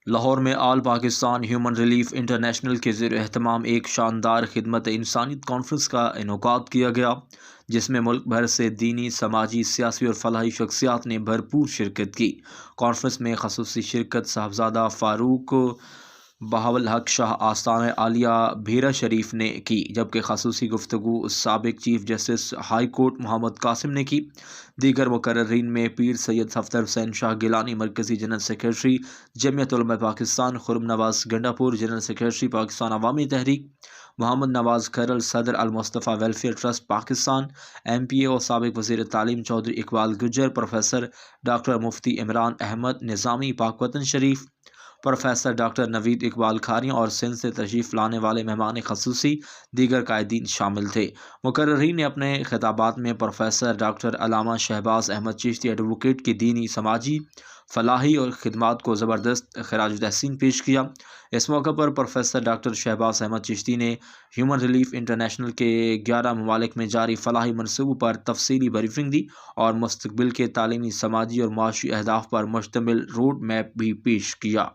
لاہور میں آل Pakistan human relief international کے زیر اہتمام ایک شاندار خدمت انسانیت کانفرنس کا انعقاد کیا گیا، جس میں ملک بھر سے دینی، سماجی، سیاسی اور فلاحی شخصیات نے بھرپور شرکت کی۔ کانفرنس میں خصوصی شرکت صاحبزادہ فاروق بہاولحق شاہ آستانہ عالیہ بھیرا شریف نے کی، جبکہ خصوصی گفتگو سابق چیف جسٹس ہائی کورٹ محمد قاسم نے کی۔ دیگر مقررین میں پیر سید صفدر حسین شاہ گیلانی، مرکزی جنرل سیکریٹری جمعیت علماء پاکستان، خرم نواز گنڈا پور، جنرل سیکریٹری پاکستان عوامی تحریک، محمد نواز کھرل، صدر المصطفیٰ ویلفیئر ٹرسٹ پاکستان، MP اور سابق وزیر تعلیم چودھری اقبال گجر، پروفیسر ڈاکٹر مفتی عمران احمد نظامی پاک وطن شریف، پروفیسر ڈاکٹر نوید اقبال کھاریاں اور سندھ سے تشریف لانے والے مہمان خصوصی دیگر قائدین شامل تھے۔ مقررین نے اپنے خطابات میں پروفیسر ڈاکٹر علامہ شہباز احمد چشتی ایڈوکیٹ کی دینی، سماجی، فلاحی اور خدمات کو زبردست خراج تحسین پیش کیا۔ اس موقع پر پروفیسر ڈاکٹر شہباز احمد چشتی نے ہیومن ریلیف انٹرنیشنل کے 11 ممالک میں جاری فلاحی منصوبوں پر تفصیلی بریفنگ دی اور مستقبل کے تعلیمی، سماجی اور معاشی اہداف پر مشتمل روڈ میپ بھی پیش کیا۔